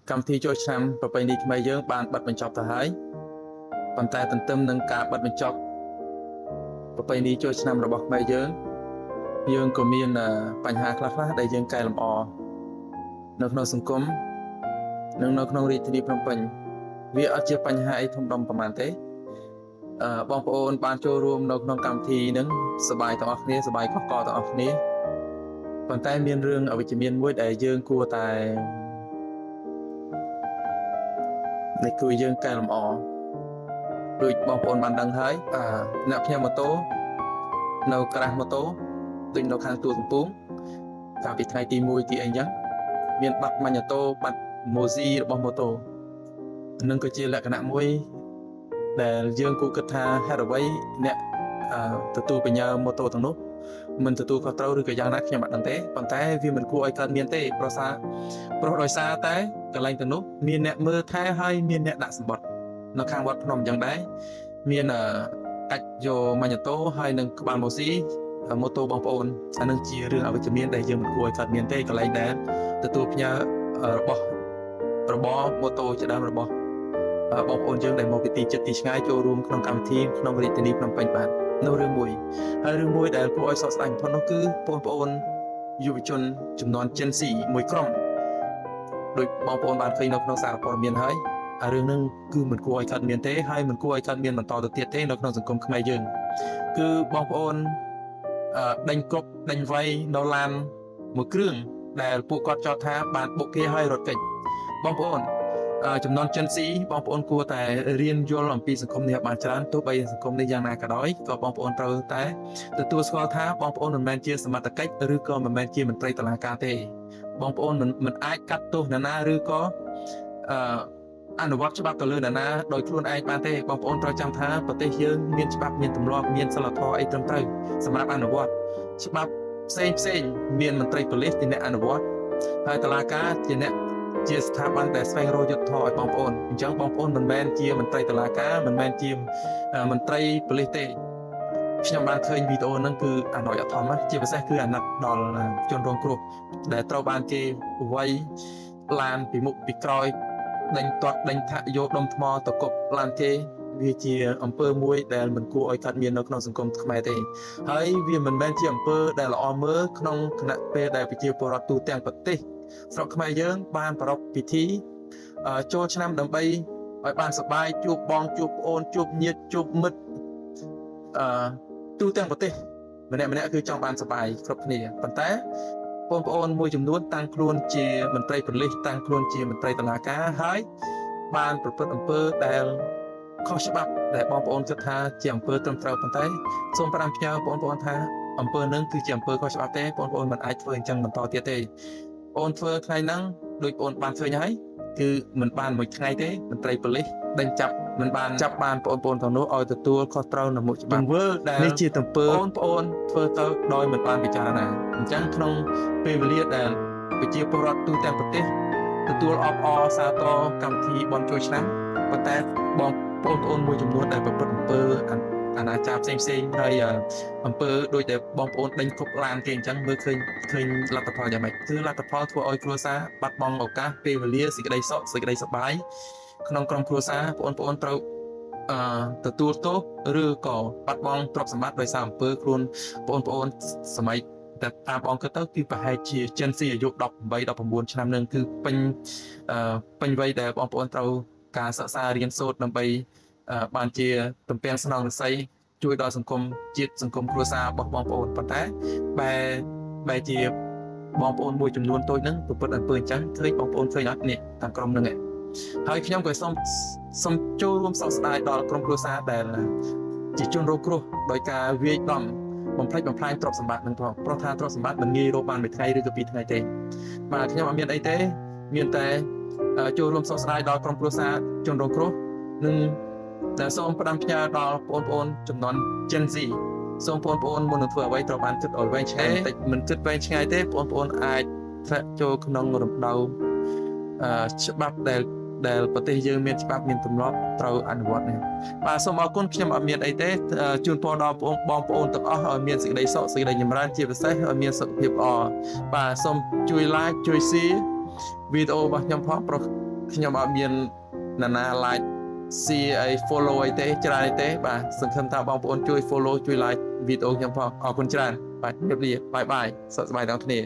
កម្មវិធីចូលឆ្នាំប្រពៃណីខ្មែរយើងបានបិទបញ្ចប់ទៅហើយប៉ុន្តែទន្ទឹមនឹងការបិទបញ្ចប់ប្រពៃណីចូលឆ្នាំរបស់ខ្មែរយើងក៏មានបញ្ហាខ្លះៗដែលយើងកែលម្អនៅក្នុងសង្គមនិងនៅក្នុងរាជធានីភ្នំពេញវាអត់ជាបញ្ហាអីធំដុំប៉ុន្មានទេបងប្អូនបានចូលរួមនៅក្នុងកម្មវិធីនឹងសប្បាយទាំងអស់គ្នាសប្បាយកកទាំងអស់គ្នាប៉ុន្តែមានរឿងអវិជ្ជមានមួយដែលយើងគួរតែគឺយើងកែលម្អដូចបងប្អូនបានដឹងហើយអ្នកផ្ញើម៉ូតូនៅក្រាស់ម៉ូតូដូចនៅខាងទួលកំពូលកាលពីថ្ងៃទី1ទីអីចឹងមានបាត់ម៉ាញ៉ូតូបាត់ម៉ូស៊ីរបស់ម៉ូតូនឹងក៏ជាលក្ខណៈមួយដែលយើងគួរគិតថាហេតុអ្វីអ្នកទទួលបញ្ញាម៉ូតូទាំងនោះមិនទទួលខុសត្រូវឬក៏យ៉ាងណាខ្ញុំអត់ដឹងទេប៉ុន្តែវាមិនគួរឲ្យកើតមានទេព្រោះដោយសារតែកន្លែងទាំងនោះមានអ្នកមើលថែហើយមានអ្នកដាក់សម្បត្តិនៅខាងវត្តភ្នំយ៉ាងដែរមានកាច់យកម៉ាញ៉ូតូហើយនឹងក្បាលម៉ូស៊ីម៉ូតូបងប្អូនអានឹងជារឿងអវិជ្ជមានដែលយើងមិនគួរឲ្យកើតមានទេកន្លែងដែលទទួលផ្ញើរបស់របរម៉ូតូជាដើមរបស់បងប្អូនយើងដែលមកពីទីជិតទីឆ្ងាយចូលរួមក្នុងកម្មវិធីក្នុងរាជធានីភ្នំពេញបាននៅរឿងមួយហើយរឿងមួយដែលគួរឲ្យសោកស្ដាយបំផុតនោះគឺបងប្អូនយុវជនចំនួន Gen Z មួយក្រុមដោយបងប្អូនបានឃើញនៅក្នុងសារព័ត៌មានហើយរឿងហ្នឹងគឺមិនគួរឲ្យកើតមានទេហើយមិនគួរឲ្យកើតមានបន្តទៅទៀតទេនៅក្នុងសង្គមខ្មែរយើងគឺបងប្អូនដេញគ្រប់ដេញវាយនៅឡានមួយគ្រឿងដែលពួកគាត់ចោទថាបានបុកគេឲ្យរត់គេចបងប្អូនចំនួន Gen Z បងប្អូនគួរតែរៀនយល់អំពីសង្គមនេះបានច្រើនទោះបីសង្គមនេះយ៉ាងណាក៏ដោយក៏បងប្អូនត្រូវតែទទួលស្គាល់ថាបងប្អូនមិនមែនជាសមត្ថកិច្ចឬក៏មិនមែនជាមន្ត្រីតុលាការទេបងប្អូនមិនអាចកាត់ទោសនរណាឬក៏អនុវត្តច្បាប់ទៅលើនរណាដោយខ្លួនឯងបានទេបងប្អូនត្រូវចាំថាប្រទេសយើងមានច្បាប់មានទម្លាប់មានសិលធម៌អីត្រឹមត្រូវសម្រាប់អនុវត្តច្បាប់ផ្សេងមានមន្ត្រីប៉ូលីសជាអ្នកអនុវត្តហើយតុលាការជាស្ថាប័នដែលស្វែងរកយុត្តិធម៌ឲ្យបងប្អូនអញ្ចឹងបងប្អូនមិនមែនជាមន្ត្រីតុលាការមិនមែនជាមន្ត្រីប៉ូលីសទេខ្ញុំបានឃើញវីដេអូហ្នឹងគឺអាណោចអធមជាពិសេសគឺអាណិតដល់ជនរងគ្រោះដែលត្រូវបានគេវាយឡានពីមុខពីក្រោយដេញទាត់ដេញថាក់យកដុំថ្មទៅគប់ឡានគេវាជាអំពើមួយដែលមិនគួរឲ្យកើតមាននៅក្នុងសង្គមខ្មែរទេហើយវាមិនមែនជាអំពើដែលល្អមើលក្នុងគណៈពេលដែលប្រជាពលរដ្ឋទូទាំងប្រទេសស្រុកខ្មែរយើងបានប្រារព្ធពិធីចូលឆ្នាំដើម្បីឲ្យបានសប្បាយជួបបងជួបប្អូនជួបញាតិជួបមិត្តទូទាំងប្រទេសម្នាក់គឺចង់បានសប្បាយគ្រប់គ្នាប៉ុន្តែបងប្អូនមួយចំនួនតាំងខ្លួនជាមន្ត្រីប៉ូលីសតាំងខ្លួនជាមន្ត្រីតុលាការហើយបានប្រព្រឹត្តអំពើដែលខុសច្បាប់ដែលបងប្អូនគិតថាជាអំពើត្រឹមត្រូវប៉ុន្តែសូមផ្ដាំផ្ញើបងប្អូនថាអំពើនឹងគឺជាអំពើខុសច្បាប់ទេបងប្អូនមិនអាចធ្វើអញ្ចឹងបន្តទៀតទេអូនធ្វើថ្ងៃហ្នឹងដូចអូនបានឃើញហើយគឺមិនបានមួយថ្ងៃទេមន្ត្រីប៉ូលីសដេញចាប់មិនបានចាប់បានបងប្អូនទាំងនោះឲ្យទទួលខុសត្រូវនៅមុខច្បាប់នេះជាទំពើបងប្អូនធ្វើទៅដោយមិនបានពិចារណាអញ្ចឹងក្នុងពេលវេលាដែលប្រជាពលរដ្ឋទូទាំងប្រទេសទទួលអបអរសាទរកម្មវិធីបុណ្យចូលឆ្នាំប៉ុន្តែបងប្អូនមួយចំនួនដែលប្រព្រឹត្តអំពើអនាចារផ្សេងហើយអំពើដូចតែបងប្អូនដេញគប់ឡានគេអញ្ចឹងមើលឃើញលទ្ធផលយ៉ាងម៉េចគឺលទ្ធផលធ្វើឲ្យគ្រួសារបាត់បង់ឱកាសពេលវេលាសេចក្តីសុខសេចក្តីសប្បាយក្នុងក្រុមគ្រួសារបងប្អូនត្រូវទទួលទោសឬក៏បាត់បង់ទ្រព្យសម្បត្តិដោយសារអំពើខ្លួនបងប្អូនសម័យតែតាមបងគិតទៅគឺប្រហែលជា Gen Z អាយុ18 19ឆ្នាំនឹងគឺពេញវ័យដែលបងប្អូនត្រូវការសិក្សារៀនសូត្រដើម្បីបានជាទំពាំងស្នងរិស័យជួយដល់សង្គមជាតិសង្គមគ្រួសាររបស់បងប្អូនប៉ុន្តែបែរជាបងប្អូនមួយចំនួនតូចហ្នឹងប្រព្រឹត្តអំពើអញ្ចឹងឃើញបងប្អូនឃើញអត់នេះតាមក្រុមហ្នឹងហើយខ្ញុំក៏សូមចូលរួមសោកស្ដាយដល់ក្រុមគ្រួសារដែលជាជនរងគ្រោះដោយការវាយដំបំផ្លិចបំផ្លាញទ្រព្យសម្បត្តិនឹងផងព្រោះថាទ្រព្យសម្បត្តិមិនងាយរកបានមួយថ្ងៃឬក៏ពីរថ្ងៃទេបាទខ្ញុំអត់មានអីទេមានតែចូលរួមសោកស្ដាយដល់ក្រុមគ្រួសារជនរងគ្រោះនិងដែលសូមផ្ដាំផ្ញើដល់បងប្អូនចំនួន Gen Z សូមបងប្អូនមុននឹងធ្វើអ្វីត្រូវបានគិតឲ្យវែងឆ្ងាយបន្តិចមិនគិតវែងឆ្ងាយទេបងប្អូនអាចធ្លាក់ចូលក្នុងរំដៅច្បាប់ដែលប្រទេសយើងមានច្បាប់មានទម្លាប់ត្រូវអនុវត្តនេះបាទសូមអរគុណខ្ញុំអត់មានអីទេជូនពរដល់បងប្អូនទាំងអស់ឲ្យមានសេចក្តីសុខសេចក្តីចម្រើនជាពិសេសឲ្យមានសុខភាពល្អបាទសូមជួយ like ជួយ share វីដេអូរបស់ខ្ញុំផងប្រុសខ្ញុំអត់មានណានា like share អី follow អីទេច្រើនទេបាទសង្ឃឹមថាបងប្អូនជួយ follow ជួយ like វីដេអូខ្ញុំផងអរគុណច្រើនបាទជម្រាបលាបាយបាយសុខសប្បាយទាំងគ្នា